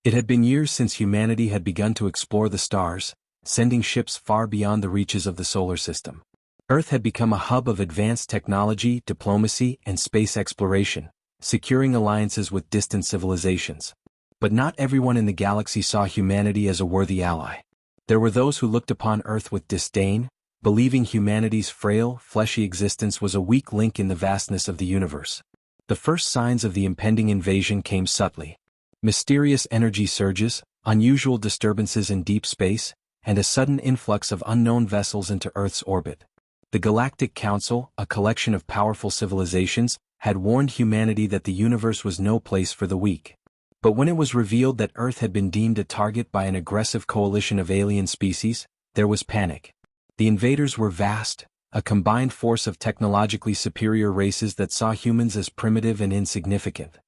It had been years since humanity had begun to explore the stars, sending ships far beyond the reaches of the solar system. Earth had become a hub of advanced technology, diplomacy, and space exploration, securing alliances with distant civilizations. But not everyone in the galaxy saw humanity as a worthy ally. There were those who looked upon Earth with disdain, believing humanity's frail, fleshy existence was a weak link in the vastness of the universe. The first signs of the impending invasion came subtly. Mysterious energy surges, unusual disturbances in deep space, and a sudden influx of unknown vessels into Earth's orbit. The Galactic Council, a collection of powerful civilizations, had warned humanity that the universe was no place for the weak. But when it was revealed that Earth had been deemed a target by an aggressive coalition of alien species, there was panic. The invaders were vast, a combined force of technologically superior races that saw humans as primitive and insignificant.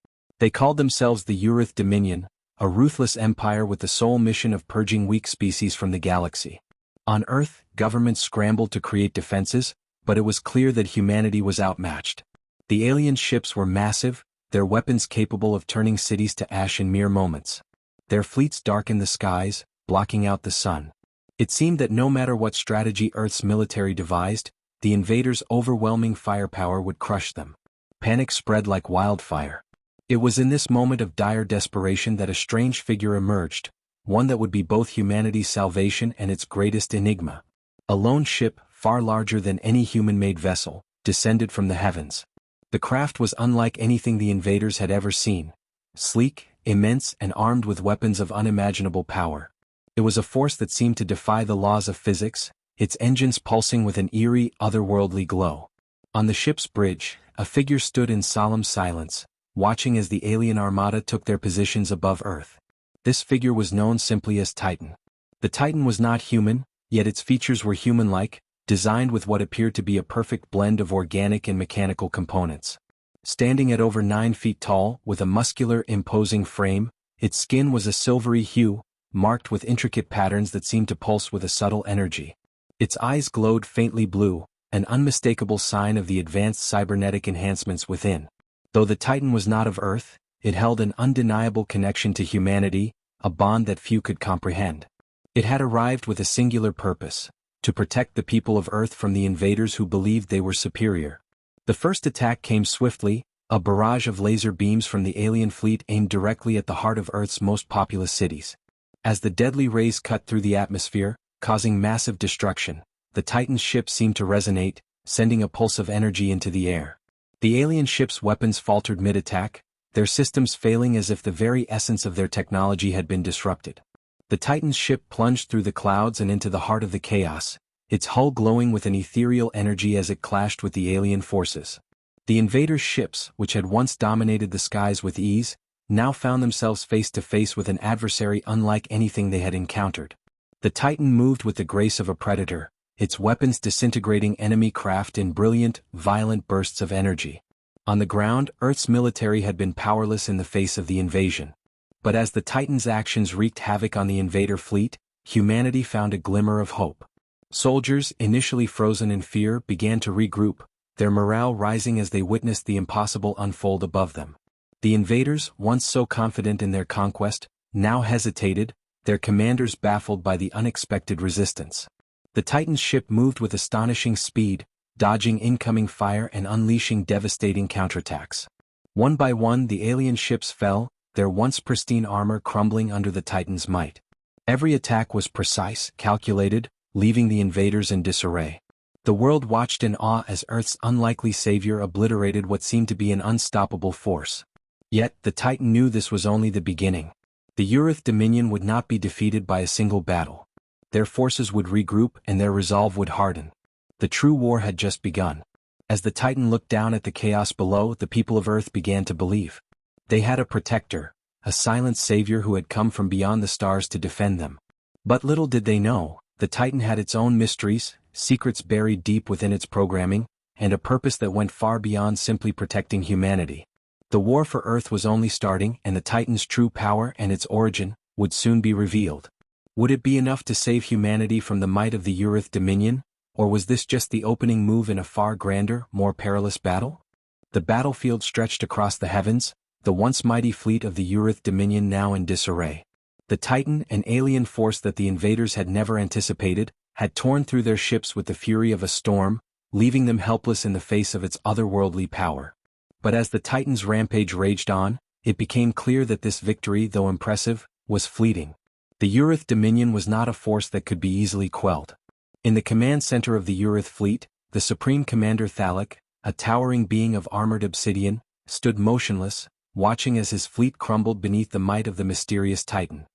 They called themselves the Urith Dominion, a ruthless empire with the sole mission of purging weak species from the galaxy. On Earth, governments scrambled to create defenses, but it was clear that humanity was outmatched. The alien ships were massive, their weapons capable of turning cities to ash in mere moments. Their fleets darkened the skies, blocking out the sun. It seemed that no matter what strategy Earth's military devised, the invaders' overwhelming firepower would crush them. Panic spread like wildfire. It was in this moment of dire desperation that a strange figure emerged, one that would be both humanity's salvation and its greatest enigma. A lone ship, far larger than any human-made vessel, descended from the heavens. The craft was unlike anything the invaders had ever seen. Sleek, immense, and armed with weapons of unimaginable power. It was a force that seemed to defy the laws of physics, its engines pulsing with an eerie, otherworldly glow. On the ship's bridge, a figure stood in solemn silence, watching as the alien armada took their positions above Earth. This figure was known simply as Titan. The Titan was not human, yet its features were human-like, designed with what appeared to be a perfect blend of organic and mechanical components. Standing at over 9 feet tall, with a muscular, imposing frame, its skin was a silvery hue, marked with intricate patterns that seemed to pulse with a subtle energy. Its eyes glowed faintly blue, an unmistakable sign of the advanced cybernetic enhancements within. Though the Titan was not of Earth, it held an undeniable connection to humanity, a bond that few could comprehend. It had arrived with a singular purpose: to protect the people of Earth from the invaders who believed they were superior. The first attack came swiftly, a barrage of laser beams from the alien fleet aimed directly at the heart of Earth's most populous cities. As the deadly rays cut through the atmosphere, causing massive destruction, the Titan's ship seemed to resonate, sending a pulse of energy into the air. The alien ship's weapons faltered mid-attack, their systems failing as if the very essence of their technology had been disrupted. The Titan's ship plunged through the clouds and into the heart of the chaos, its hull glowing with an ethereal energy as it clashed with the alien forces. The invaders' ships, which had once dominated the skies with ease, now found themselves face to face with an adversary unlike anything they had encountered. The Titan moved with the grace of a predator, its weapons disintegrating enemy craft in brilliant, violent bursts of energy. On the ground, Earth's military had been powerless in the face of the invasion. But as the Titan's actions wreaked havoc on the invader fleet, humanity found a glimmer of hope. Soldiers, initially frozen in fear, began to regroup, their morale rising as they witnessed the impossible unfold above them. The invaders, once so confident in their conquest, now hesitated, their commanders baffled by the unexpected resistance. The Titan's ship moved with astonishing speed, dodging incoming fire and unleashing devastating counterattacks. One by one the alien ships fell, their once pristine armor crumbling under the Titan's might. Every attack was precise, calculated, leaving the invaders in disarray. The world watched in awe as Earth's unlikely savior obliterated what seemed to be an unstoppable force. Yet, the Titan knew this was only the beginning. The Urith Dominion would not be defeated by a single battle. Their forces would regroup and their resolve would harden. The true war had just begun. As the Titan looked down at the chaos below, the people of Earth began to believe. They had a protector, a silent savior who had come from beyond the stars to defend them. But little did they know, the Titan had its own mysteries, secrets buried deep within its programming, and a purpose that went far beyond simply protecting humanity. The war for Earth was only starting, and the Titan's true power and its origin would soon be revealed. Would it be enough to save humanity from the might of the Urith Dominion, or was this just the opening move in a far grander, more perilous battle? The battlefield stretched across the heavens, the once mighty fleet of the Urith Dominion now in disarray. The Titan, an alien force that the invaders had never anticipated, had torn through their ships with the fury of a storm, leaving them helpless in the face of its otherworldly power. But as the Titan's rampage raged on, it became clear that this victory, though impressive, was fleeting. The Urith Dominion was not a force that could be easily quelled. In the command center of the Urith fleet, the Supreme Commander Thalek, a towering being of armored obsidian, stood motionless, watching as his fleet crumbled beneath the might of the mysterious Titan.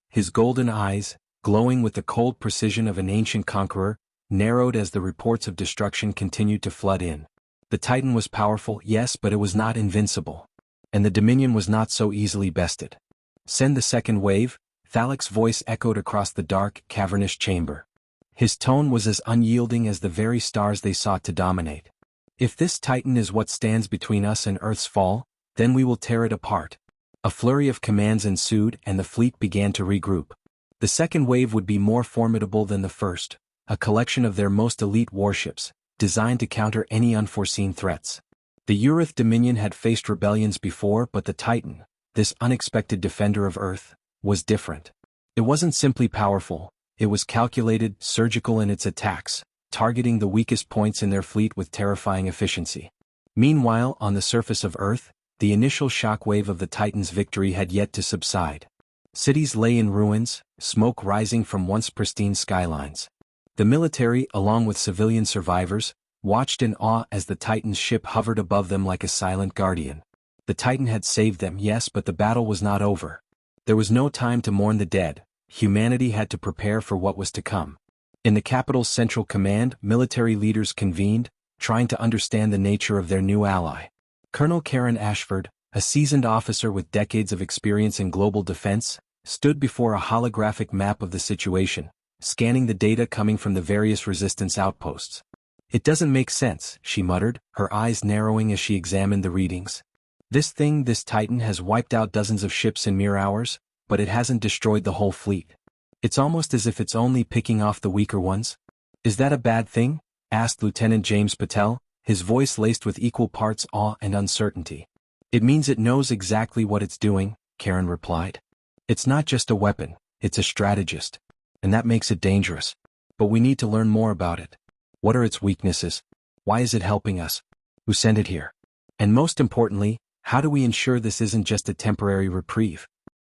His golden eyes, glowing with the cold precision of an ancient conqueror, narrowed as the reports of destruction continued to flood in. The Titan was powerful, yes, but it was not invincible. And the Dominion was not so easily bested. "Send the second wave," Thalek's voice echoed across the dark, cavernous chamber. His tone was as unyielding as the very stars they sought to dominate. "If this Titan is what stands between us and Earth's fall, then we will tear it apart." A flurry of commands ensued and the fleet began to regroup. The second wave would be more formidable than the first, a collection of their most elite warships, designed to counter any unforeseen threats. The Urith Dominion had faced rebellions before, but the Titan, this unexpected defender of Earth, was different. It wasn't simply powerful, it was calculated, surgical in its attacks, targeting the weakest points in their fleet with terrifying efficiency. Meanwhile, on the surface of Earth, the initial shockwave of the Titan's victory had yet to subside. Cities lay in ruins, smoke rising from once pristine skylines. The military, along with civilian survivors, watched in awe as the Titan's ship hovered above them like a silent guardian. The Titan had saved them, yes, but the battle was not over. There was no time to mourn the dead. Humanity had to prepare for what was to come. In the capital's central command, military leaders convened, trying to understand the nature of their new ally. Colonel Karen Ashford, a seasoned officer with decades of experience in global defense, stood before a holographic map of the situation, scanning the data coming from the various resistance outposts. "It doesn't make sense," she muttered, her eyes narrowing as she examined the readings. This Titan has wiped out dozens of ships in mere hours, but it hasn't destroyed the whole fleet. It's almost as if it's only picking off the weaker ones." "Is that a bad thing?" asked Lieutenant James Patel, his voice laced with equal parts awe and uncertainty. "It means it knows exactly what it's doing," Karen replied. "It's not just a weapon, it's a strategist. And that makes it dangerous. But we need to learn more about it. What are its weaknesses? Why is it helping us? Who sent it here? And most importantly, how do we ensure this isn't just a temporary reprieve?"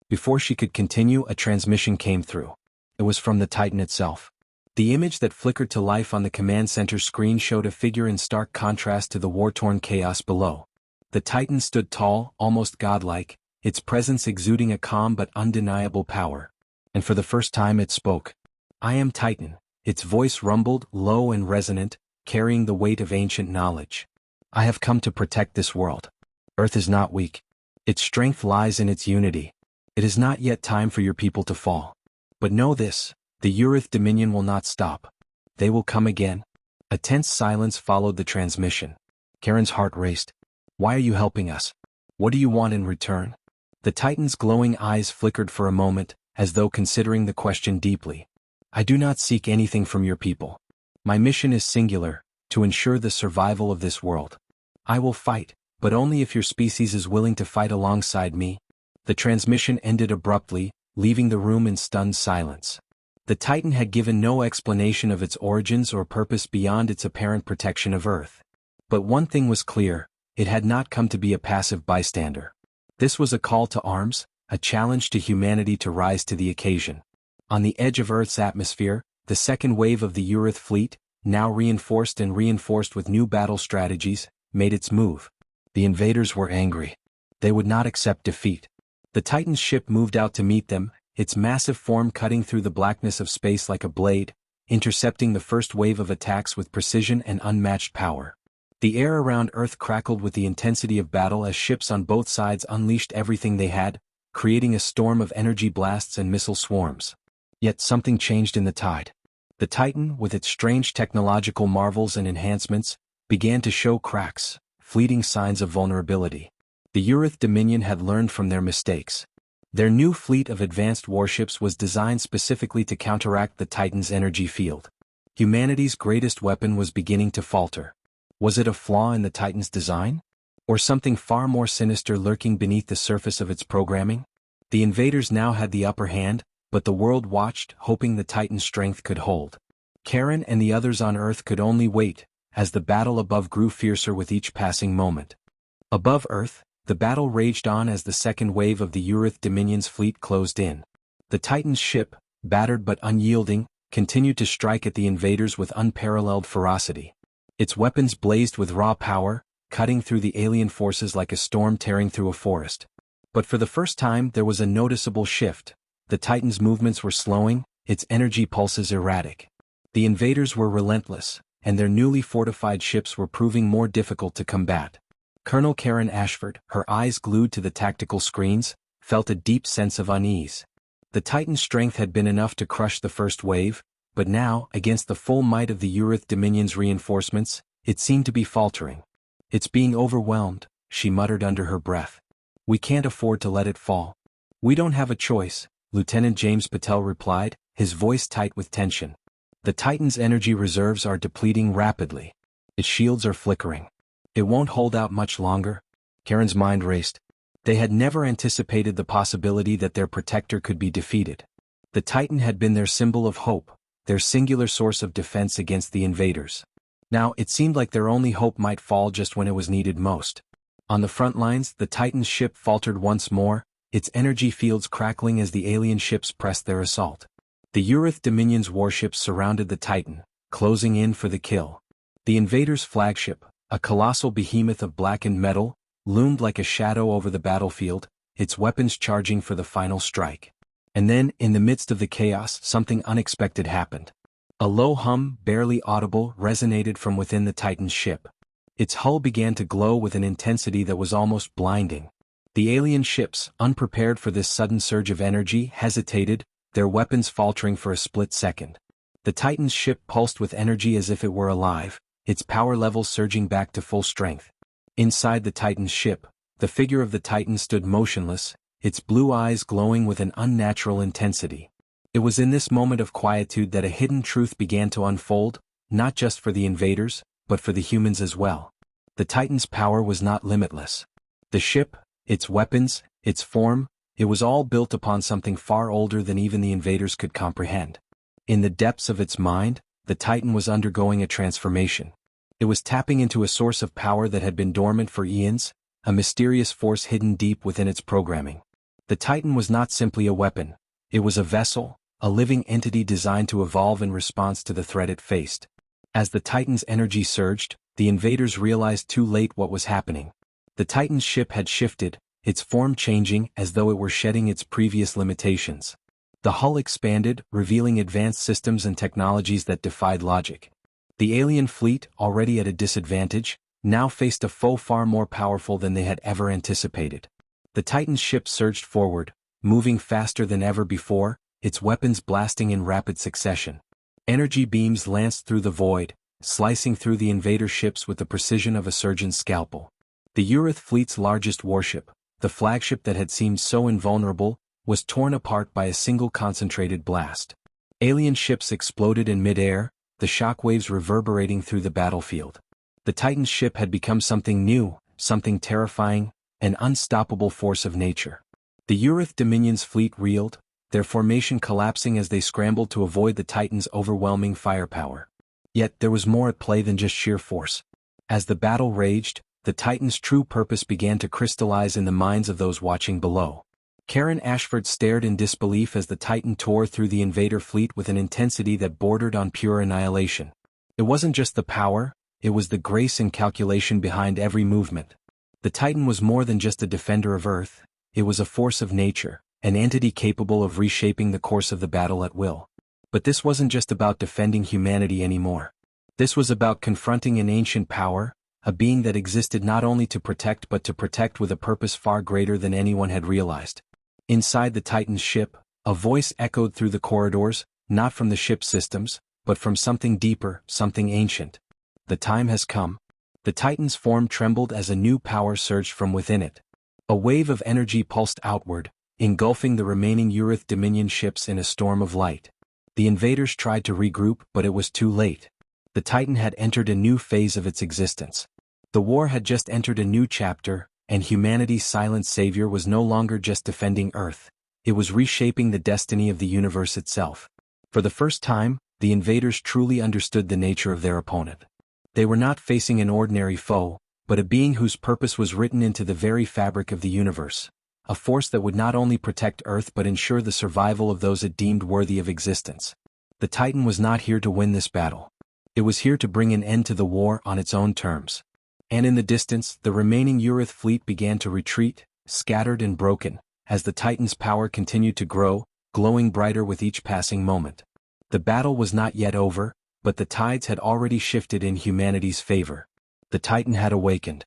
Before she could continue, a transmission came through. It was from the Titan itself. The image that flickered to life on the command center screen showed a figure in stark contrast to the war-torn chaos below. The Titan stood tall, almost godlike, its presence exuding a calm but undeniable power. And for the first time it spoke. "I am Titan," its voice rumbled, low and resonant, carrying the weight of ancient knowledge. "I have come to protect this world. Earth is not weak. Its strength lies in its unity. It is not yet time for your people to fall. But know this, the Urith Dominion will not stop. They will come again." A tense silence followed the transmission. Karen's heart raced. "Why are you helping us? What do you want in return?" The Titan's glowing eyes flickered for a moment, as though considering the question deeply. "I do not seek anything from your people. My mission is singular, to ensure the survival of this world. I will fight, but only if your species is willing to fight alongside me." The transmission ended abruptly, leaving the room in stunned silence. The Titan had given no explanation of its origins or purpose beyond its apparent protection of Earth. But one thing was clear, it had not come to be a passive bystander. This was a call to arms, a challenge to humanity to rise to the occasion. On the edge of Earth's atmosphere, the second wave of the Urith fleet, now reinforced with new battle strategies, made its move. The invaders were angry. They would not accept defeat. The Titan's ship moved out to meet them, its massive form cutting through the blackness of space like a blade, intercepting the first wave of attacks with precision and unmatched power. The air around Earth crackled with the intensity of battle as ships on both sides unleashed everything they had, creating a storm of energy blasts and missile swarms. Yet something changed in the tide. The Titan, with its strange technological marvels and enhancements, began to show cracks, fleeting signs of vulnerability. The Urith Dominion had learned from their mistakes. Their new fleet of advanced warships was designed specifically to counteract the Titan's energy field. Humanity's greatest weapon was beginning to falter. Was it a flaw in the Titan's design? Or something far more sinister lurking beneath the surface of its programming? The invaders now had the upper hand, but the world watched, hoping the Titan's strength could hold. Karen and the others on Earth could only wait, as the battle above grew fiercer with each passing moment. Above Earth, the battle raged on as the second wave of the Urith Dominion's fleet closed in. The Titan's ship, battered but unyielding, continued to strike at the invaders with unparalleled ferocity. Its weapons blazed with raw power, cutting through the alien forces like a storm tearing through a forest. But for the first time there was a noticeable shift. The Titan's movements were slowing, its energy pulses erratic. The invaders were relentless, and their newly fortified ships were proving more difficult to combat. Colonel Karen Ashford, her eyes glued to the tactical screens, felt a deep sense of unease. The Titan's strength had been enough to crush the first wave, but now, against the full might of the Urith Dominion's reinforcements, it seemed to be faltering. "It's being overwhelmed," she muttered under her breath. "We can't afford to let it fall." "We don't have a choice," Lieutenant James Patel replied, his voice tight with tension. "The Titan's energy reserves are depleting rapidly. Its shields are flickering. It won't hold out much longer." Karen's mind raced. They had never anticipated the possibility that their protector could be defeated. The Titan had been their symbol of hope, their singular source of defense against the invaders. Now it seemed like their only hope might fall just when it was needed most. On the front lines, the Titan's ship faltered once more, its energy fields crackling as the alien ships pressed their assault. The Urith Dominion's warships surrounded the Titan, closing in for the kill. The invaders' flagship, a colossal behemoth of blackened metal, loomed like a shadow over the battlefield, its weapons charging for the final strike. And then, in the midst of the chaos, something unexpected happened. A low hum, barely audible, resonated from within the Titan's ship. Its hull began to glow with an intensity that was almost blinding. The alien ships, unprepared for this sudden surge of energy, hesitated, their weapons faltering for a split second. The Titan's ship pulsed with energy as if it were alive, its power levels surging back to full strength. Inside the Titan's ship, the figure of the Titan stood motionless, its blue eyes glowing with an unnatural intensity. It was in this moment of quietude that a hidden truth began to unfold, not just for the invaders, but for the humans as well. The Titan's power was not limitless. The ship, its weapons, its form, it was all built upon something far older than even the invaders could comprehend. In the depths of its mind, the Titan was undergoing a transformation. It was tapping into a source of power that had been dormant for eons, a mysterious force hidden deep within its programming. The Titan was not simply a weapon, it was a vessel, a living entity designed to evolve in response to the threat it faced. As the Titan's energy surged, the invaders realized too late what was happening. The Titan's ship had shifted, its form changing as though it were shedding its previous limitations. The hull expanded, revealing advanced systems and technologies that defied logic. The alien fleet, already at a disadvantage, now faced a foe far more powerful than they had ever anticipated. The Titan's ship surged forward, moving faster than ever before, its weapons blasting in rapid succession. Energy beams lanced through the void, slicing through the invader ships with the precision of a surgeon's scalpel. The Urith fleet's largest warship, the flagship that had seemed so invulnerable, was torn apart by a single concentrated blast. Alien ships exploded in mid-air, the shockwaves reverberating through the battlefield. The Titan's ship had become something new, something terrifying, an unstoppable force of nature. The Urith Dominion's fleet reeled, their formation collapsing as they scrambled to avoid the Titan's overwhelming firepower. Yet there was more at play than just sheer force. As the battle raged, the Titan's true purpose began to crystallize in the minds of those watching below. Karen Ashford stared in disbelief as the Titan tore through the invader fleet with an intensity that bordered on pure annihilation. It wasn't just the power, it was the grace and calculation behind every movement. The Titan was more than just a defender of Earth, it was a force of nature, an entity capable of reshaping the course of the battle at will. But this wasn't just about defending humanity anymore. This was about confronting an ancient power, a being that existed not only to protect but to protect with a purpose far greater than anyone had realized. Inside the Titan's ship, a voice echoed through the corridors, not from the ship's systems, but from something deeper, something ancient. The time has come. The Titan's form trembled as a new power surged from within it. A wave of energy pulsed outward, engulfing the remaining Urith Dominion ships in a storm of light. The invaders tried to regroup, but it was too late. The Titan had entered a new phase of its existence. The war had just entered a new chapter, and humanity's silent savior was no longer just defending Earth, It was reshaping the destiny of the universe itself. For the first time, the invaders truly understood the nature of their opponent. They were not facing an ordinary foe, but a being whose purpose was written into the very fabric of the universe. A force that would not only protect Earth but ensure the survival of those it deemed worthy of existence. The Titan was not here to win this battle. It was here to bring an end to the war on its own terms. And in the distance, the remaining Urith fleet began to retreat, scattered and broken, as the Titan's power continued to grow, glowing brighter with each passing moment. The battle was not yet over, but the tides had already shifted in humanity's favor. The Titan had awakened.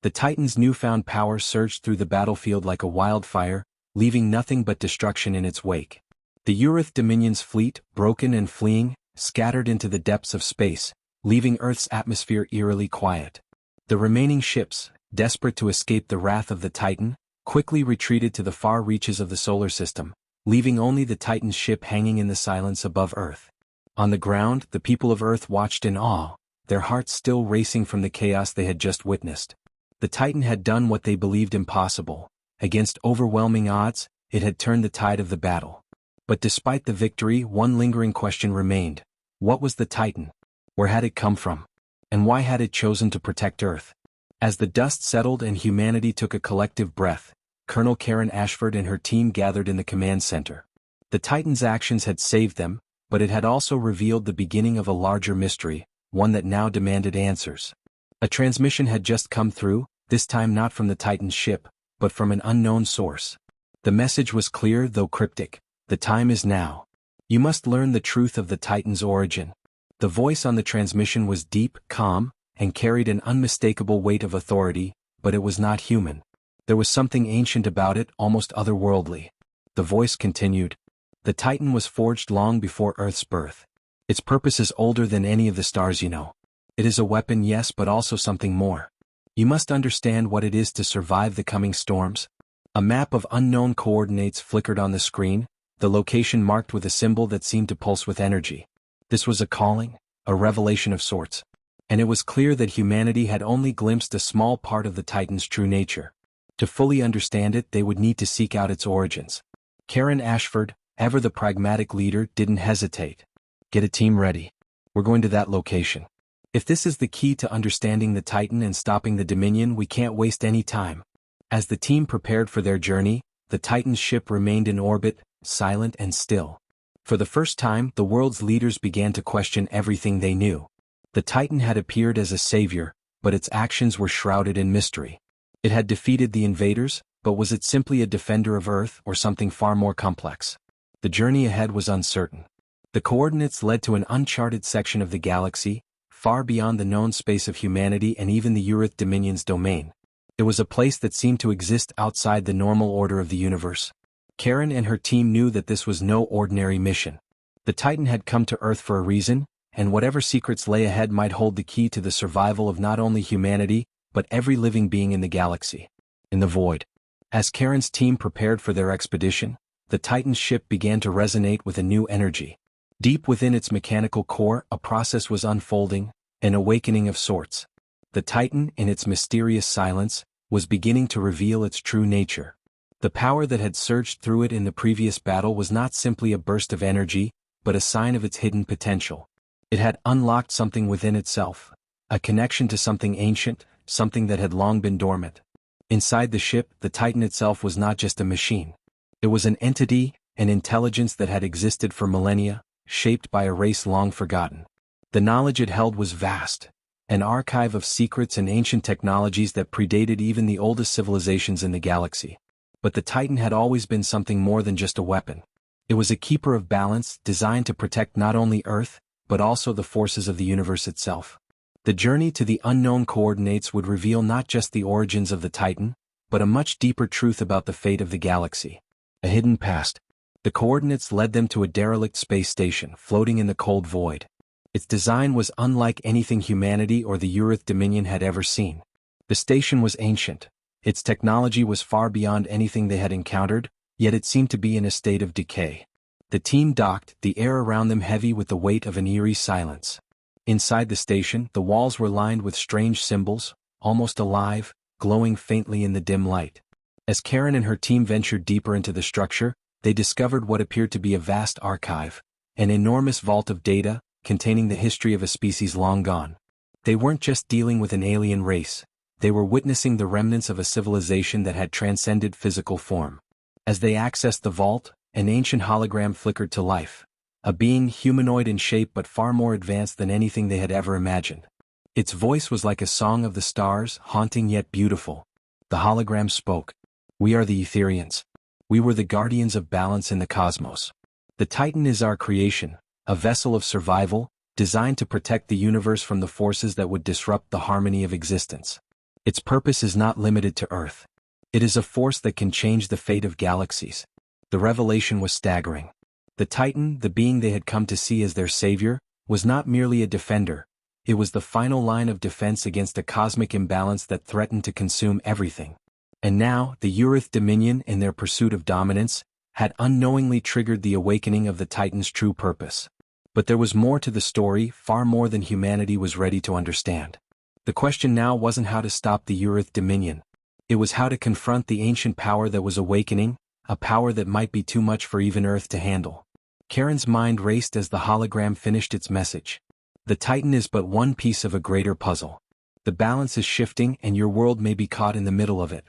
The Titan's newfound power surged through the battlefield like a wildfire, leaving nothing but destruction in its wake. The Urith Dominion's fleet, broken and fleeing, scattered into the depths of space, leaving Earth's atmosphere eerily quiet. The remaining ships, desperate to escape the wrath of the Titan, quickly retreated to the far reaches of the solar system, leaving only the Titan's ship hanging in the silence above Earth. On the ground, the people of Earth watched in awe, their hearts still racing from the chaos they had just witnessed. The Titan had done what they believed impossible. Against overwhelming odds, it had turned the tide of the battle. But despite the victory, one lingering question remained. What was the Titan? Where had it come from? And why had it chosen to protect Earth? As the dust settled and humanity took a collective breath, Colonel Karen Ashford and her team gathered in the command center. The Titan's actions had saved them, but it had also revealed the beginning of a larger mystery, one that now demanded answers. A transmission had just come through, this time not from the Titan's ship, but from an unknown source. The message was clear though cryptic. The time is now. You must learn the truth of the Titan's origin. The voice on the transmission was deep, calm, and carried an unmistakable weight of authority, but it was not human. There was something ancient about it, almost otherworldly. The voice continued. The Titan was forged long before Earth's birth. Its purpose is older than any of the stars you know. It is a weapon, yes, but also something more. You must understand what it is to survive the coming storms. A map of unknown coordinates flickered on the screen, the location marked with a symbol that seemed to pulse with energy. This was a calling, a revelation of sorts. And it was clear that humanity had only glimpsed a small part of the Titan's true nature. To fully understand it, they would need to seek out its origins. Karen Ashford, ever the pragmatic leader, didn't hesitate. Get a team ready. We're going to that location. If this is the key to understanding the Titan and stopping the Dominion, we can't waste any time. As the team prepared for their journey, the Titan's ship remained in orbit, silent and still. For the first time, the world's leaders began to question everything they knew. The Titan had appeared as a savior, but its actions were shrouded in mystery. It had defeated the invaders, but was it simply a defender of Earth or something far more complex? The journey ahead was uncertain. The coordinates led to an uncharted section of the galaxy, far beyond the known space of humanity and even the Urith Dominion's domain. It was a place that seemed to exist outside the normal order of the universe. Karen and her team knew that this was no ordinary mission. The Titan had come to Earth for a reason, and whatever secrets lay ahead might hold the key to the survival of not only humanity, but every living being in the galaxy. In the void. As Karen's team prepared for their expedition, the Titan's ship began to resonate with a new energy. Deep within its mechanical core, a process was unfolding, an awakening of sorts. The Titan, in its mysterious silence, was beginning to reveal its true nature. The power that had surged through it in the previous battle was not simply a burst of energy, but a sign of its hidden potential. It had unlocked something within itself, a connection to something ancient, something that had long been dormant. Inside the ship, the Titan itself was not just a machine. It was an entity, an intelligence that had existed for millennia, shaped by a race long forgotten. The knowledge it held was vast, an archive of secrets and ancient technologies that predated even the oldest civilizations in the galaxy. But the Titan had always been something more than just a weapon. It was a keeper of balance, designed to protect not only Earth, but also the forces of the universe itself. The journey to the unknown coordinates would reveal not just the origins of the Titan, but a much deeper truth about the fate of the galaxy. A hidden past. The coordinates led them to a derelict space station floating in the cold void. Its design was unlike anything humanity or the Urith Dominion had ever seen. The station was ancient. Its technology was far beyond anything they had encountered, yet it seemed to be in a state of decay. The team docked, the air around them heavy with the weight of an eerie silence. Inside the station, the walls were lined with strange symbols, almost alive, glowing faintly in the dim light. As Karen and her team ventured deeper into the structure, they discovered what appeared to be a vast archive, an enormous vault of data, containing the history of a species long gone. They weren't just dealing with an alien race, they were witnessing the remnants of a civilization that had transcended physical form. As they accessed the vault, an ancient hologram flickered to life, a being humanoid in shape but far more advanced than anything they had ever imagined. Its voice was like a song of the stars, haunting yet beautiful. The hologram spoke. "We are the Etherians. We were the guardians of balance in the cosmos. The Titan is our creation, a vessel of survival, designed to protect the universe from the forces that would disrupt the harmony of existence. Its purpose is not limited to Earth. It is a force that can change the fate of galaxies." The revelation was staggering. The Titan, the being they had come to see as their savior, was not merely a defender. It was the final line of defense against a cosmic imbalance that threatened to consume everything. And now, the Urith Dominion, in their pursuit of dominance, had unknowingly triggered the awakening of the Titan's true purpose. But there was more to the story, far more than humanity was ready to understand. The question now wasn't how to stop the Urith Dominion. It was how to confront the ancient power that was awakening, a power that might be too much for even Earth to handle. Karen's mind raced as the hologram finished its message. The Titan is but one piece of a greater puzzle. The balance is shifting and your world may be caught in the middle of it.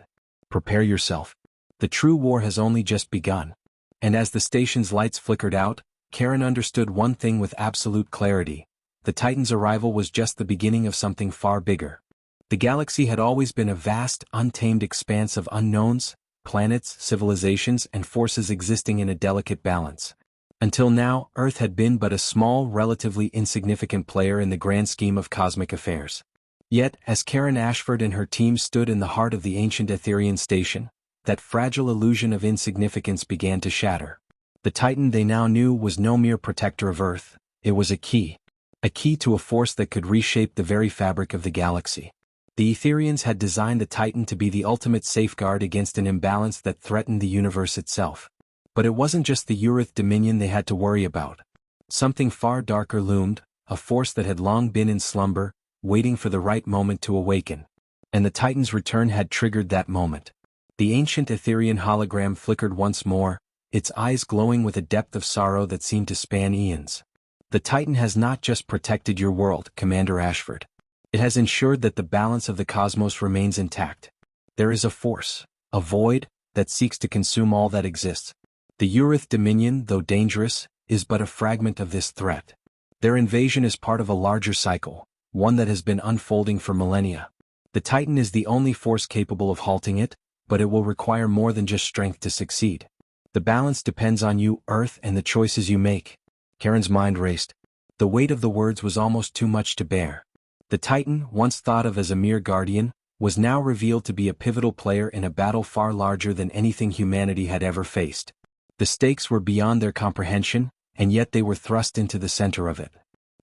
Prepare yourself. The true war has only just begun. And as the station's lights flickered out, Karen understood one thing with absolute clarity. The Titan's arrival was just the beginning of something far bigger. The galaxy had always been a vast, untamed expanse of unknowns, planets, civilizations, and forces existing in a delicate balance. Until now, Earth had been but a small, relatively insignificant player in the grand scheme of cosmic affairs. Yet, as Karen Ashford and her team stood in the heart of the ancient Etherian station, that fragile illusion of insignificance began to shatter. The Titan they now knew was no mere protector of Earth, it was a key to a force that could reshape the very fabric of the galaxy. The Etherians had designed the Titan to be the ultimate safeguard against an imbalance that threatened the universe itself. But it wasn't just the Urith Dominion they had to worry about. Something far darker loomed, a force that had long been in slumber, waiting for the right moment to awaken. And the Titan's return had triggered that moment. The ancient Etherian hologram flickered once more, its eyes glowing with a depth of sorrow that seemed to span eons. "The Titan has not just protected your world, Commander Ashford. It has ensured that the balance of the cosmos remains intact. There is a force, a void, that seeks to consume all that exists. The Urith Dominion, though dangerous, is but a fragment of this threat. Their invasion is part of a larger cycle, one that has been unfolding for millennia. The Titan is the only force capable of halting it, but it will require more than just strength to succeed. The balance depends on you, Earth, and the choices you make." Karen's mind raced. The weight of the words was almost too much to bear. The Titan, once thought of as a mere guardian, was now revealed to be a pivotal player in a battle far larger than anything humanity had ever faced. The stakes were beyond their comprehension, and yet they were thrust into the center of it.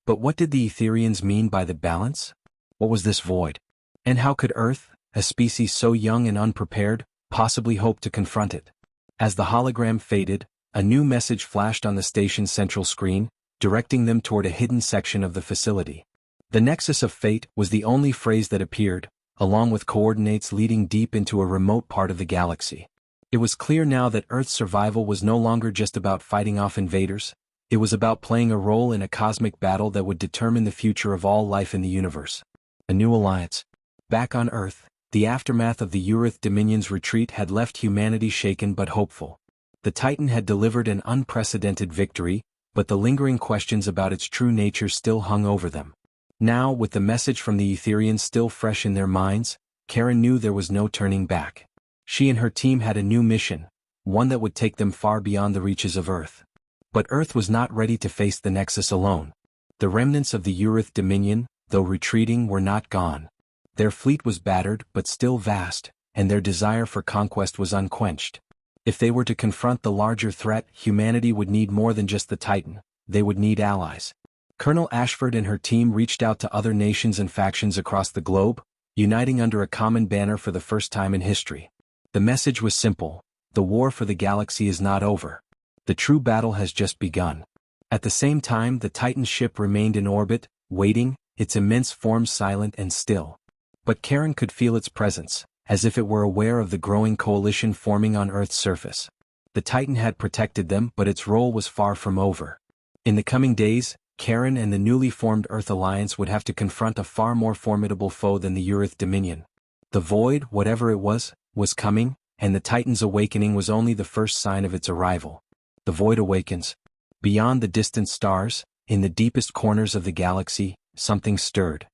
But what did the Etherians mean by the balance? What was this void? And how could Earth, a species so young and unprepared, possibly hope to confront it? As the hologram faded, a new message flashed on the station's central screen, directing them toward a hidden section of the facility. "The Nexus of Fate" was the only phrase that appeared, along with coordinates leading deep into a remote part of the galaxy. It was clear now that Earth's survival was no longer just about fighting off invaders, it was about playing a role in a cosmic battle that would determine the future of all life in the universe. A new alliance. Back on Earth, the aftermath of the Urith Dominion's retreat had left humanity shaken but hopeful. The Titan had delivered an unprecedented victory, but the lingering questions about its true nature still hung over them. Now, with the message from the Etherians still fresh in their minds, Karen knew there was no turning back. She and her team had a new mission, one that would take them far beyond the reaches of Earth. But Earth was not ready to face the Nexus alone. The remnants of the Urith Dominion, though retreating, were not gone. Their fleet was battered but still vast, and their desire for conquest was unquenched. If they were to confront the larger threat, humanity would need more than just the Titan, they would need allies. Colonel Ashford and her team reached out to other nations and factions across the globe, uniting under a common banner for the first time in history. The message was simple: the war for the galaxy is not over. The true battle has just begun. At the same time, the Titan's ship remained in orbit, waiting, its immense form silent and still. But Karen could feel its presence, as if it were aware of the growing coalition forming on Earth's surface. The Titan had protected them, but its role was far from over. In the coming days, Karen and the newly formed Earth Alliance would have to confront a far more formidable foe than the Urith Dominion. The Void, whatever it was coming, and the Titan's awakening was only the first sign of its arrival. The Void awakens. Beyond the distant stars, in the deepest corners of the galaxy, something stirred.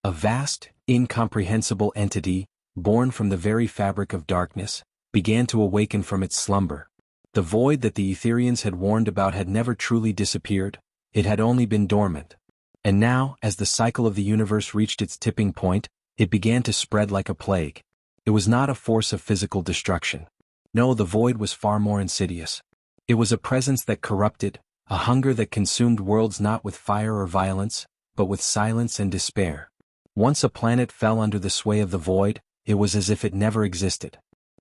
A vast, incomprehensible entity, born from the very fabric of darkness, began to awaken from its slumber. The void that the Etherians had warned about had never truly disappeared, it had only been dormant. And now, as the cycle of the universe reached its tipping point, it began to spread like a plague. It was not a force of physical destruction. No, the void was far more insidious. It was a presence that corrupted, a hunger that consumed worlds not with fire or violence, but with silence and despair. Once a planet fell under the sway of the void, it was as if it never existed.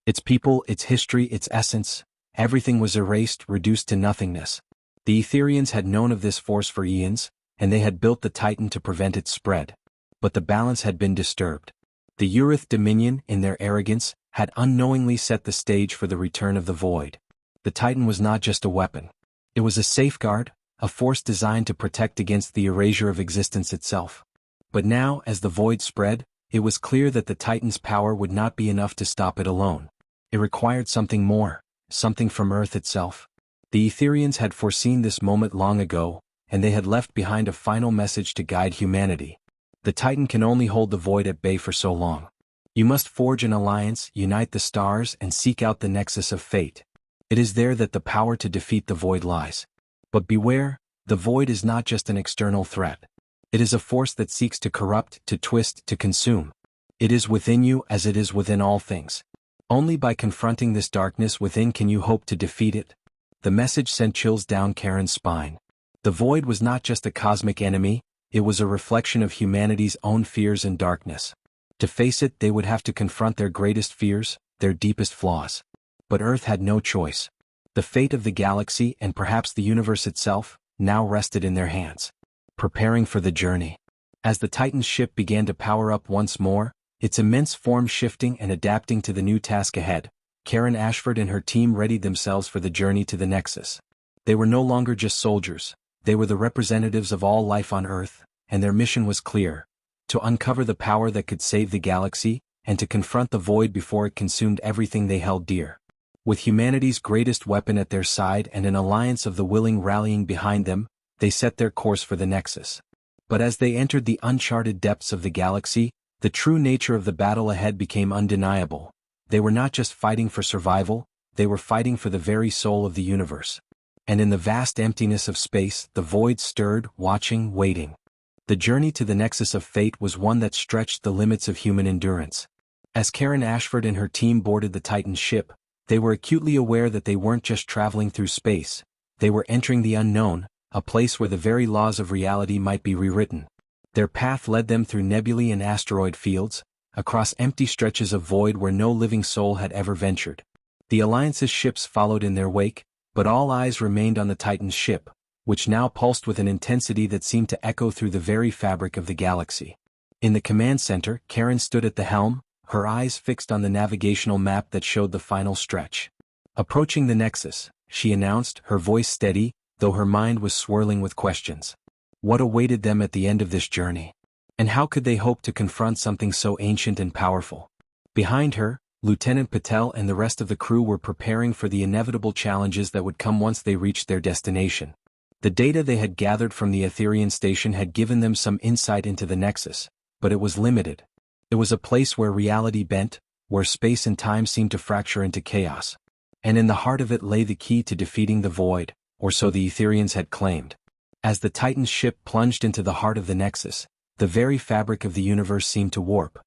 Its people, its history, its essence, everything was erased, reduced to nothingness. The Etherians had known of this force for eons, and they had built the Titan to prevent its spread. But the balance had been disturbed. The Urith Dominion, in their arrogance, had unknowingly set the stage for the return of the void. The Titan was not just a weapon. It was a safeguard, a force designed to protect against the erasure of existence itself. But now, as the void spread, it was clear that the Titan's power would not be enough to stop it alone. It required something more, something from Earth itself. The Etherians had foreseen this moment long ago, and they had left behind a final message to guide humanity. The Titan can only hold the void at bay for so long. You must forge an alliance, unite the stars, and seek out the nexus of fate. It is there that the power to defeat the void lies. But beware, the void is not just an external threat. It is a force that seeks to corrupt, to twist, to consume. It is within you as it is within all things. Only by confronting this darkness within can you hope to defeat it. The message sent chills down Karen's spine. The void was not just a cosmic enemy, it was a reflection of humanity's own fears and darkness. To face it, they would have to confront their greatest fears, their deepest flaws. But Earth had no choice. The fate of the galaxy and perhaps the universe itself now rested in their hands. Preparing for the journey. As the Titan's ship began to power up once more, its immense form shifting and adapting to the new task ahead, Karen Ashford and her team readied themselves for the journey to the Nexus. They were no longer just soldiers, they were the representatives of all life on Earth, and their mission was clear: to uncover the power that could save the galaxy, and to confront the void before it consumed everything they held dear. With humanity's greatest weapon at their side and an alliance of the willing rallying behind them, they set their course for the Nexus. But as they entered the uncharted depths of the galaxy, the true nature of the battle ahead became undeniable. They were not just fighting for survival, they were fighting for the very soul of the universe. And in the vast emptiness of space, the void stirred, watching, waiting. The journey to the Nexus of Fate was one that stretched the limits of human endurance. As Karen Ashford and her team boarded the Titan's ship, they were acutely aware that they weren't just traveling through space, they were entering the unknown, a place where the very laws of reality might be rewritten. Their path led them through nebulae and asteroid fields, across empty stretches of void where no living soul had ever ventured. The Alliance's ships followed in their wake, but all eyes remained on the Titan's ship, which now pulsed with an intensity that seemed to echo through the very fabric of the galaxy. In the command center, Karen stood at the helm, her eyes fixed on the navigational map that showed the final stretch. Approaching the Nexus, she announced, her voice steady, though her mind was swirling with questions. What awaited them at the end of this journey? And how could they hope to confront something so ancient and powerful? Behind her, Lieutenant Patel and the rest of the crew were preparing for the inevitable challenges that would come once they reached their destination. The data they had gathered from the Etherian station had given them some insight into the Nexus, but it was limited. It was a place where reality bent, where space and time seemed to fracture into chaos. And in the heart of it lay the key to defeating the void, or so the Etherians had claimed. As the Titan's ship plunged into the heart of the Nexus, the very fabric of the universe seemed to warp.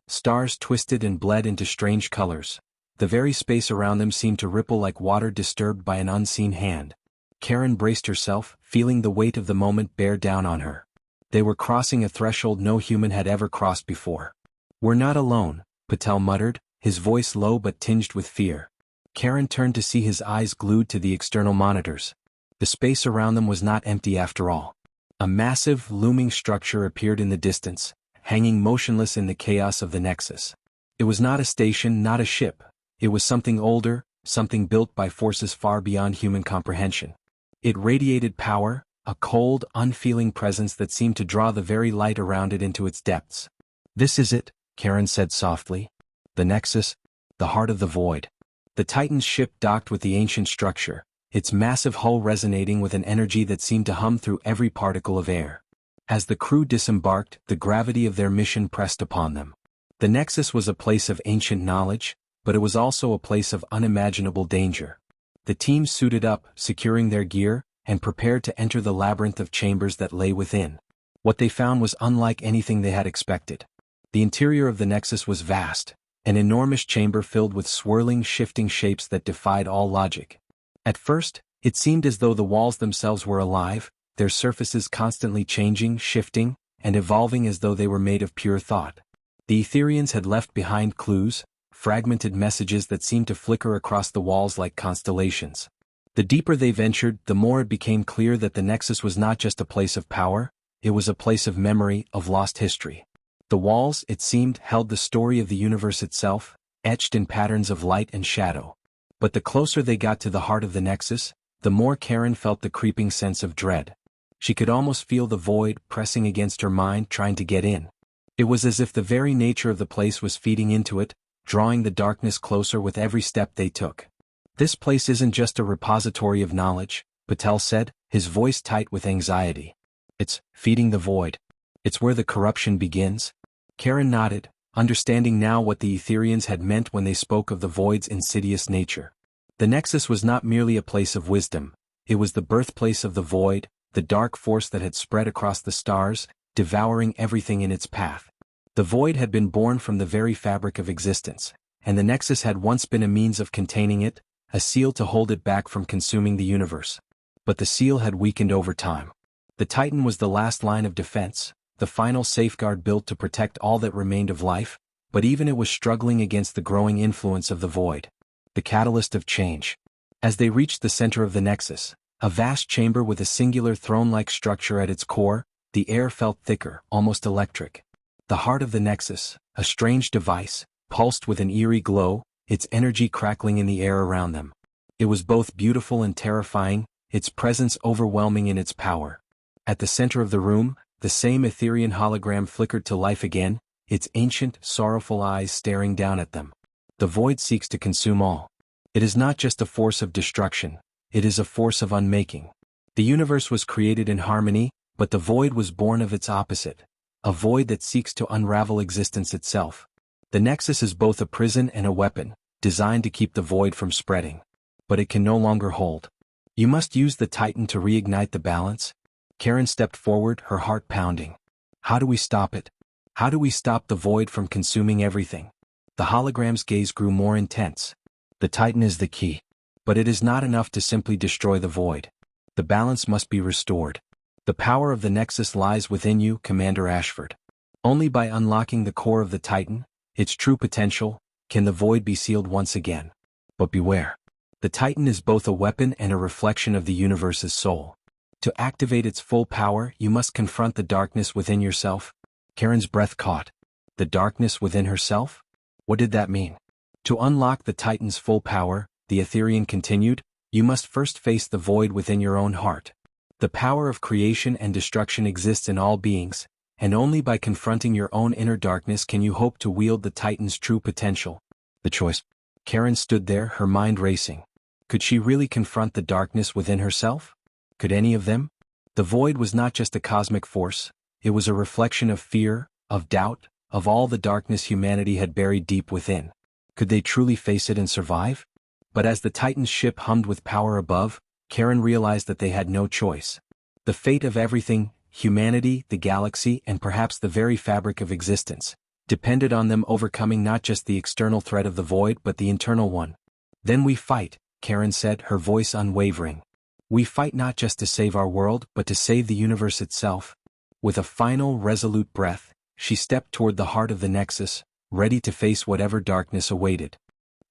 Stars twisted and bled into strange colors. The very space around them seemed to ripple like water disturbed by an unseen hand. Karen braced herself, feeling the weight of the moment bear down on her. They were crossing a threshold no human had ever crossed before. "We're not alone," Patel muttered, his voice low but tinged with fear. Karen turned to see his eyes glued to the external monitors. The space around them was not empty after all. A massive, looming structure appeared in the distance, hanging motionless in the chaos of the Nexus. It was not a station, not a ship. It was something older, something built by forces far beyond human comprehension. It radiated power, a cold, unfeeling presence that seemed to draw the very light around it into its depths. "This is it," Karen said softly. "The Nexus, the heart of the void." The Titan's ship docked with the ancient structure, its massive hull resonating with an energy that seemed to hum through every particle of air. As the crew disembarked, the gravity of their mission pressed upon them. The Nexus was a place of ancient knowledge, but it was also a place of unimaginable danger. The team suited up, securing their gear, and prepared to enter the labyrinth of chambers that lay within. What they found was unlike anything they had expected. The interior of the Nexus was vast, an enormous chamber filled with swirling, shifting shapes that defied all logic. At first, it seemed as though the walls themselves were alive, their surfaces constantly changing, shifting, and evolving as though they were made of pure thought. The Etherians had left behind clues, fragmented messages that seemed to flicker across the walls like constellations. The deeper they ventured, the more it became clear that the Nexus was not just a place of power, it was a place of memory, of lost history. The walls, it seemed, held the story of the universe itself, etched in patterns of light and shadow. But the closer they got to the heart of the Nexus, the more Karen felt the creeping sense of dread. She could almost feel the void pressing against her mind, trying to get in. It was as if the very nature of the place was feeding into it, drawing the darkness closer with every step they took. "This place isn't just a repository of knowledge," Patel said, his voice tight with anxiety. "It's feeding the void. It's where the corruption begins." Karen nodded, understanding now what the Etherians had meant when they spoke of the void's insidious nature. The Nexus was not merely a place of wisdom, it was the birthplace of the void, the dark force that had spread across the stars, devouring everything in its path. The void had been born from the very fabric of existence, and the Nexus had once been a means of containing it, a seal to hold it back from consuming the universe. But the seal had weakened over time. The Titan was the last line of defense, the final safeguard built to protect all that remained of life, but even it was struggling against the growing influence of the void. The catalyst of change. As they reached the center of the Nexus, a vast chamber with a singular throne-like structure at its core, the air felt thicker, almost electric. The heart of the Nexus, a strange device, pulsed with an eerie glow, its energy crackling in the air around them. It was both beautiful and terrifying, its presence overwhelming in its power. At the center of the room, the same Etherian hologram flickered to life again, its ancient, sorrowful eyes staring down at them. The void seeks to consume all. It is not just a force of destruction, it is a force of unmaking. The universe was created in harmony, but the void was born of its opposite, a void that seeks to unravel existence itself. The Nexus is both a prison and a weapon, designed to keep the void from spreading. But it can no longer hold. "You must use the Titan to reignite the balance." Karen stepped forward, her heart pounding. "How do we stop it? How do we stop the void from consuming everything?" The hologram's gaze grew more intense. "The Titan is the key. But it is not enough to simply destroy the void. The balance must be restored. The power of the Nexus lies within you, Commander Ashford. Only by unlocking the core of the Titan, its true potential, can the void be sealed once again. But beware. The Titan is both a weapon and a reflection of the universe's soul. To activate its full power, you must confront the darkness within yourself." Karen's breath caught. The darkness within herself? What did that mean? "To unlock the Titan's full power," the Etherian continued, "you must first face the void within your own heart. The power of creation and destruction exists in all beings, and only by confronting your own inner darkness can you hope to wield the Titan's true potential." The choice. Karen stood there, her mind racing. Could she really confront the darkness within herself? Could any of them? The void was not just a cosmic force, it was a reflection of fear, of doubt, of all the darkness humanity had buried deep within. Could they truly face it and survive? But as the Titan's ship hummed with power above, Karen realized that they had no choice. The fate of everything, humanity, the galaxy, and perhaps the very fabric of existence, depended on them overcoming not just the external threat of the void but the internal one. "Then we fight," Karen said, her voice unwavering. "We fight not just to save our world but to save the universe itself." With a final, resolute breath, she stepped toward the heart of the Nexus, ready to face whatever darkness awaited.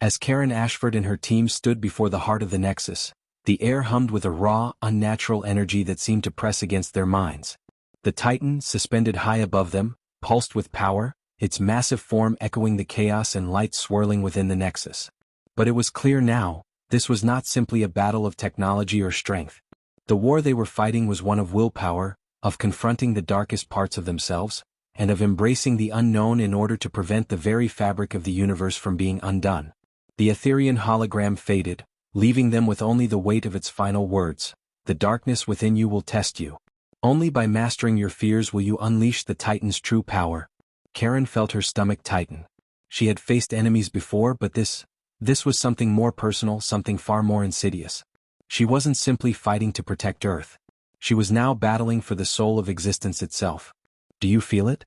As Karen Ashford and her team stood before the heart of the Nexus, the air hummed with a raw, unnatural energy that seemed to press against their minds. The Titan, suspended high above them, pulsed with power, its massive form echoing the chaos and light swirling within the Nexus. But it was clear now, this was not simply a battle of technology or strength. The war they were fighting was one of willpower, of confronting the darkest parts of themselves, and of embracing the unknown in order to prevent the very fabric of the universe from being undone. The Etherian hologram faded, leaving them with only the weight of its final words: "The darkness within you will test you. Only by mastering your fears will you unleash the Titan's true power." Karen felt her stomach tighten. She had faced enemies before, but this was something more personal, something far more insidious. She wasn't simply fighting to protect Earth. She was now battling for the soul of existence itself. "Do you feel it?"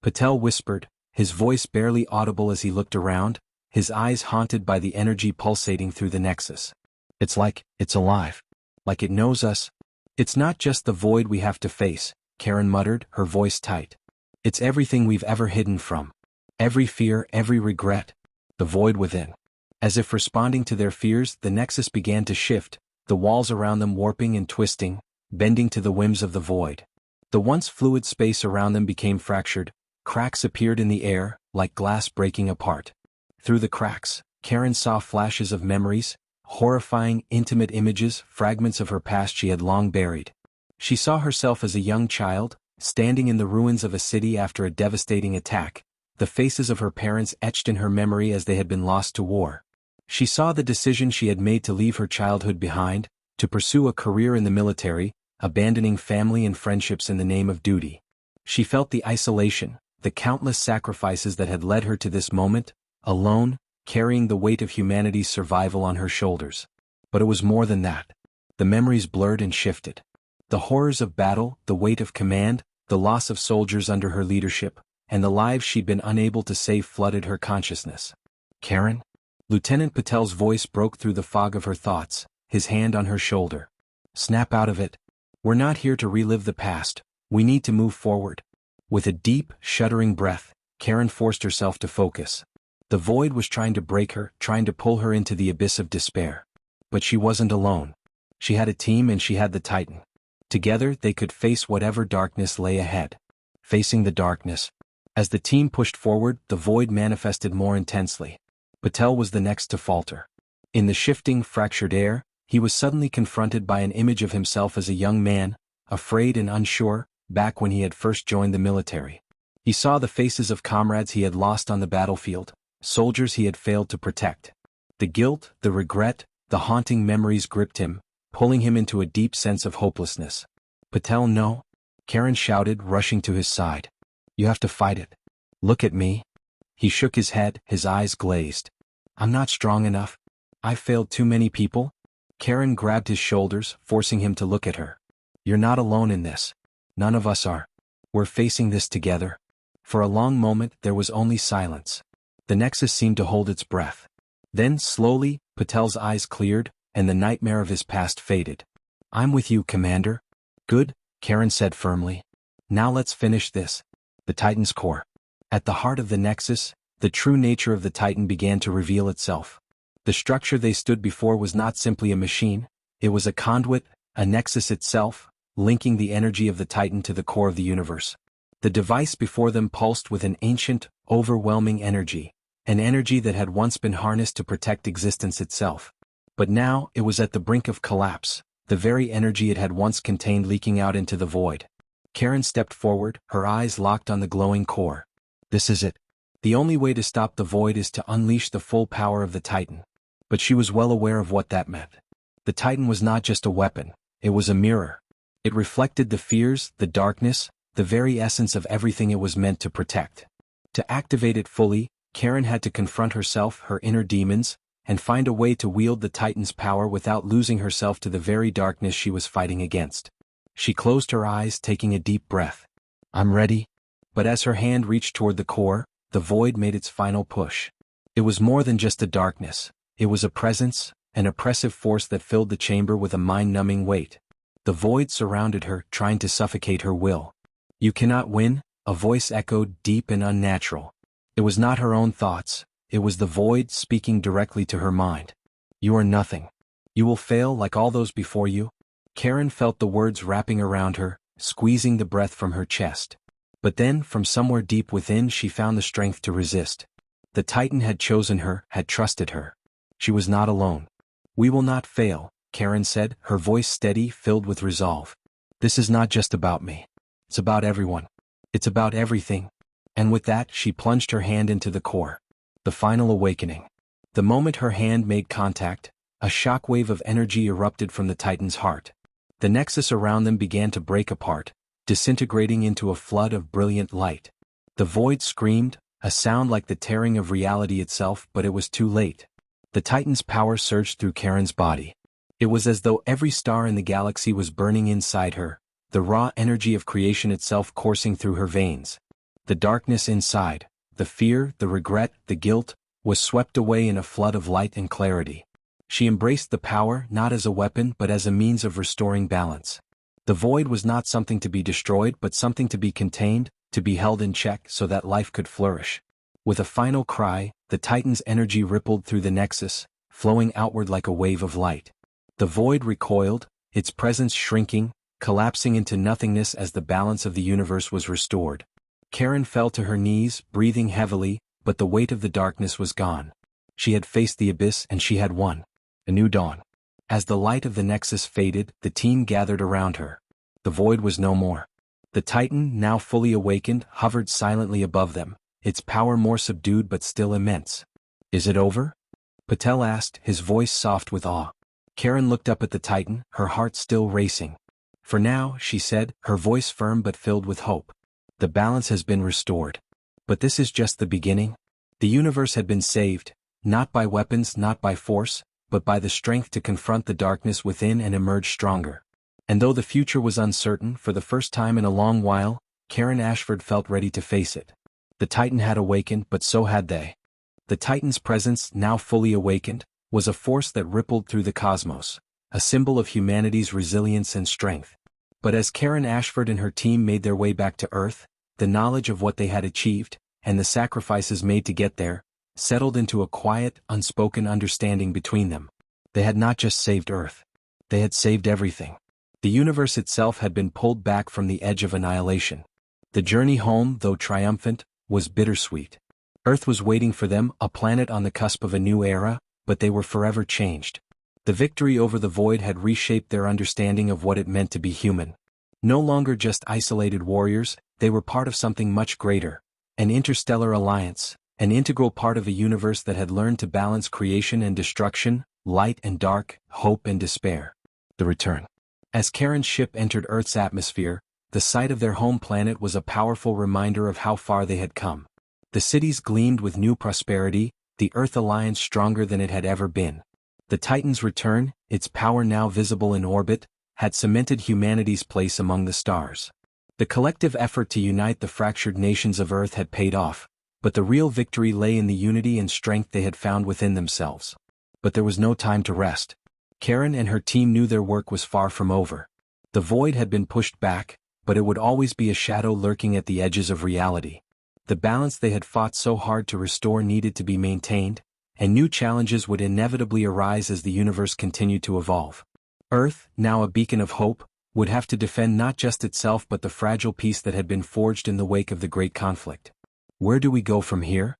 Patel whispered, his voice barely audible as he looked around, his eyes haunted by the energy pulsating through the nexus. "It's like it's alive. Like it knows us." "It's not just the void we have to face," Karen muttered, her voice tight. "It's everything we've ever hidden from. Every fear, every regret. The void within." As if responding to their fears, the nexus began to shift, the walls around them warping and twisting, bending to the whims of the void. The once fluid space around them became fractured, cracks appeared in the air, like glass breaking apart. Through the cracks, Karen saw flashes of memories, horrifying, intimate images, fragments of her past she had long buried. She saw herself as a young child, standing in the ruins of a city after a devastating attack, the faces of her parents etched in her memory as they had been lost to war. She saw the decision she had made to leave her childhood behind, to pursue a career in the military, abandoning family and friendships in the name of duty. She felt the isolation, the countless sacrifices that had led her to this moment, alone, carrying the weight of humanity's survival on her shoulders. But it was more than that. The memories blurred and shifted. The horrors of battle, the weight of command, the loss of soldiers under her leadership, and the lives she'd been unable to save flooded her consciousness. "Karen?" Lieutenant Patel's voice broke through the fog of her thoughts, his hand on her shoulder. "Snap out of it. We're not here to relive the past, we need to move forward." With a deep, shuddering breath, Karen forced herself to focus. The void was trying to break her, trying to pull her into the abyss of despair. But she wasn't alone. She had a team and she had the Titan. Together they could face whatever darkness lay ahead. Facing the darkness. As the team pushed forward, the void manifested more intensely. Patel was the next to falter. In the shifting, fractured air, he was suddenly confronted by an image of himself as a young man, afraid and unsure, back when he had first joined the military. He saw the faces of comrades he had lost on the battlefield, soldiers he had failed to protect. The guilt, the regret, the haunting memories gripped him, pulling him into a deep sense of hopelessness. "Patel, no!" Karen shouted, rushing to his side. "You have to fight it. Look at me." He shook his head, his eyes glazed. "I'm not strong enough. I've failed too many people." Karen grabbed his shoulders, forcing him to look at her. "You're not alone in this. None of us are. We're facing this together." For a long moment there was only silence. The nexus seemed to hold its breath. Then, slowly, Patel's eyes cleared, and the nightmare of his past faded. "I'm with you, Commander." "Good," Karen said firmly. "Now let's finish this." The Titan's core. At the heart of the nexus, the true nature of the Titan began to reveal itself. The structure they stood before was not simply a machine, it was a conduit, a nexus itself, linking the energy of the Titan to the core of the universe. The device before them pulsed with an ancient, overwhelming energy, an energy that had once been harnessed to protect existence itself. But now, it was at the brink of collapse, the very energy it had once contained leaking out into the void. Karen stepped forward, her eyes locked on the glowing core. "This is it. The only way to stop the void is to unleash the full power of the Titan." But she was well aware of what that meant. The Titan was not just a weapon, it was a mirror. It reflected the fears, the darkness, the very essence of everything it was meant to protect. To activate it fully, Karen had to confront herself, her inner demons, and find a way to wield the Titan's power without losing herself to the very darkness she was fighting against. She closed her eyes, taking a deep breath. "I'm ready." But as her hand reached toward the core, the void made its final push. It was more than just a darkness. It was a presence, an oppressive force that filled the chamber with a mind-numbing weight. The void surrounded her, trying to suffocate her will. "You cannot win," a voice echoed, deep and unnatural. It was not her own thoughts, it was the void speaking directly to her mind. "You are nothing. You will fail like all those before you." Karen felt the words wrapping around her, squeezing the breath from her chest. But then, from somewhere deep within, she found the strength to resist. The Titan had chosen her, had trusted her. She was not alone. "We will not fail," Karen said, her voice steady, filled with resolve. "This is not just about me. It's about everyone. It's about everything." And with that, she plunged her hand into the core. The final awakening. The moment her hand made contact, a shockwave of energy erupted from the Titan's heart. The nexus around them began to break apart, disintegrating into a flood of brilliant light. The void screamed, a sound like the tearing of reality itself, but it was too late. The Titan's power surged through Karen's body. It was as though every star in the galaxy was burning inside her, the raw energy of creation itself coursing through her veins. The darkness inside, the fear, the regret, the guilt, was swept away in a flood of light and clarity. She embraced the power not as a weapon but as a means of restoring balance. The void was not something to be destroyed but something to be contained, to be held in check so that life could flourish. With a final cry, the Titan's energy rippled through the nexus, flowing outward like a wave of light. The void recoiled, its presence shrinking, collapsing into nothingness as the balance of the universe was restored. Karen fell to her knees, breathing heavily, but the weight of the darkness was gone. She had faced the abyss and she had won. A new dawn. As the light of the nexus faded, the team gathered around her. The void was no more. The Titan, now fully awakened, hovered silently above them, its power more subdued but still immense. "Is it over?" Patel asked, his voice soft with awe. Karen looked up at the Titan, her heart still racing. "For now," she said, her voice firm but filled with hope. "The balance has been restored. But this is just the beginning." The universe had been saved, not by weapons, not by force, but by the strength to confront the darkness within and emerge stronger. And though the future was uncertain, for the first time in a long while, Karen Ashford felt ready to face it. The Titan had awakened, but so had they. The Titan's presence, now fully awakened, was a force that rippled through the cosmos, a symbol of humanity's resilience and strength. But as Karen Ashford and her team made their way back to Earth, the knowledge of what they had achieved, and the sacrifices made to get there, settled into a quiet, unspoken understanding between them. They had not just saved Earth. They had saved everything. The universe itself had been pulled back from the edge of annihilation. The journey home, though triumphant, was bittersweet. Earth was waiting for them, a planet on the cusp of a new era, but they were forever changed. The victory over the void had reshaped their understanding of what it meant to be human. No longer just isolated warriors, they were part of something much greater, an interstellar alliance, an integral part of a universe that had learned to balance creation and destruction, light and dark, hope and despair. The return. As Karen's ship entered Earth's atmosphere, the sight of their home planet was a powerful reminder of how far they had come. The cities gleamed with new prosperity, the Earth alliance stronger than it had ever been. The Titan's return, its power now visible in orbit, had cemented humanity's place among the stars. The collective effort to unite the fractured nations of Earth had paid off, but the real victory lay in the unity and strength they had found within themselves. But there was no time to rest. Karen and her team knew their work was far from over. The void had been pushed back, but it would always be a shadow lurking at the edges of reality. The balance they had fought so hard to restore needed to be maintained, and new challenges would inevitably arise as the universe continued to evolve. Earth, now a beacon of hope, would have to defend not just itself but the fragile peace that had been forged in the wake of the great conflict. "Where do we go from here?"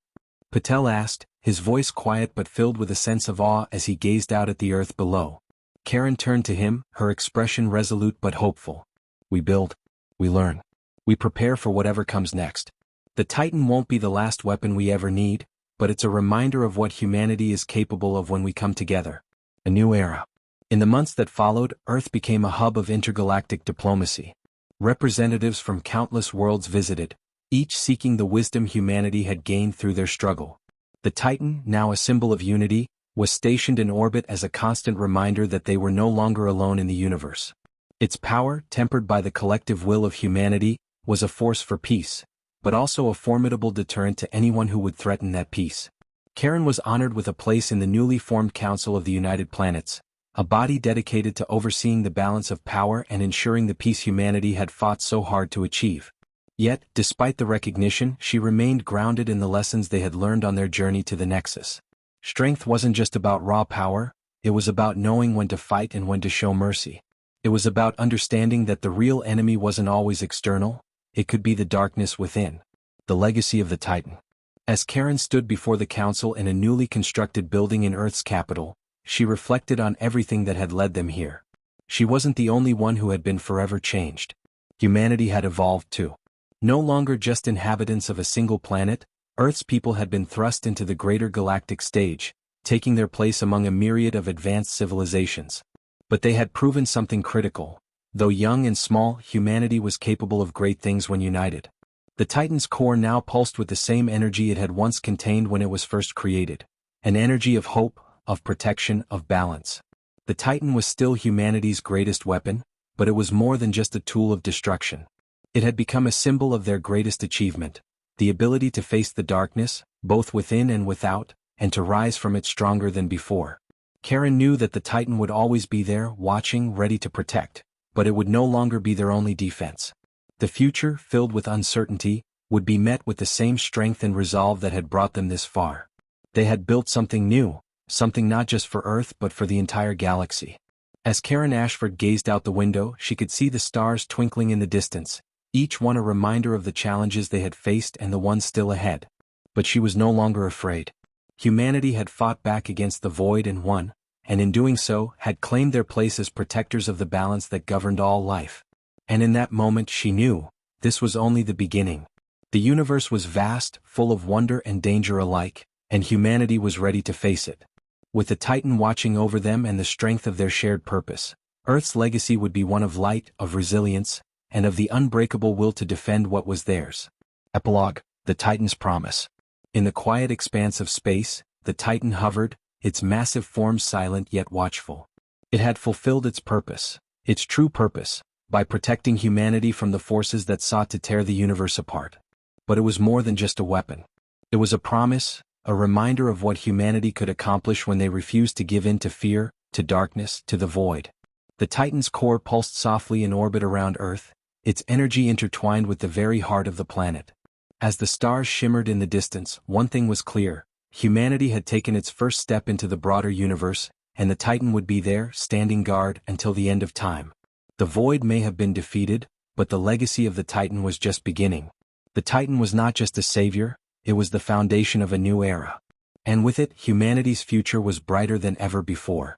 Patel asked, his voice quiet but filled with a sense of awe as he gazed out at the Earth below. Karen turned to him, her expression resolute but hopeful. "We build. We learn. We prepare for whatever comes next. The Titan won't be the last weapon we ever need, but it's a reminder of what humanity is capable of when we come together. A new era." In the months that followed, Earth became a hub of intergalactic diplomacy. Representatives from countless worlds visited, each seeking the wisdom humanity had gained through their struggle. The Titan, now a symbol of unity, was stationed in orbit as a constant reminder that they were no longer alone in the universe. Its power, tempered by the collective will of humanity, was a force for peace, but also a formidable deterrent to anyone who would threaten that peace. Karen was honored with a place in the newly formed Council of the United Planets, a body dedicated to overseeing the balance of power and ensuring the peace humanity had fought so hard to achieve. Yet, despite the recognition, she remained grounded in the lessons they had learned on their journey to the Nexus. Strength wasn't just about raw power, it was about knowing when to fight and when to show mercy. It was about understanding that the real enemy wasn't always external, it could be the darkness within. The legacy of the Titan. As Karen stood before the council in a newly constructed building in Earth's capital, she reflected on everything that had led them here. She wasn't the only one who had been forever changed. Humanity had evolved too. No longer just inhabitants of a single planet, Earth's people had been thrust into the greater galactic stage, taking their place among a myriad of advanced civilizations. But they had proven something critical. Though young and small, humanity was capable of great things when united. The Titan's core now pulsed with the same energy it had once contained when it was first created. An energy of hope, of protection, of balance. The Titan was still humanity's greatest weapon, but it was more than just a tool of destruction. It had become a symbol of their greatest achievement, the ability to face the darkness, both within and without, and to rise from it stronger than before. Karen knew that the Titan would always be there, watching, ready to protect, but it would no longer be their only defense. The future, filled with uncertainty, would be met with the same strength and resolve that had brought them this far. They had built something new, something not just for Earth but for the entire galaxy. As Karen Ashford gazed out the window, she could see the stars twinkling in the distance, each one a reminder of the challenges they had faced and the ones still ahead. But she was no longer afraid. Humanity had fought back against the void and won, and in doing so, had claimed their place as protectors of the balance that governed all life. And in that moment she knew, this was only the beginning. The universe was vast, full of wonder and danger alike, and humanity was ready to face it. With the Titan watching over them and the strength of their shared purpose, Earth's legacy would be one of light, of resilience, and of the unbreakable will to defend what was theirs. Epilogue: The Titan's Promise. In the quiet expanse of space, the Titan hovered, its massive form silent yet watchful. It had fulfilled its purpose, its true purpose, by protecting humanity from the forces that sought to tear the universe apart. But it was more than just a weapon. It was a promise, a reminder of what humanity could accomplish when they refused to give in to fear, to darkness, to the void. The Titan's core pulsed softly in orbit around Earth, its energy intertwined with the very heart of the planet. As the stars shimmered in the distance, one thing was clear: humanity had taken its first step into the broader universe, and the Titan would be there, standing guard, until the end of time. The void may have been defeated, but the legacy of the Titan was just beginning. The Titan was not just a savior, it was the foundation of a new era. And with it, humanity's future was brighter than ever before.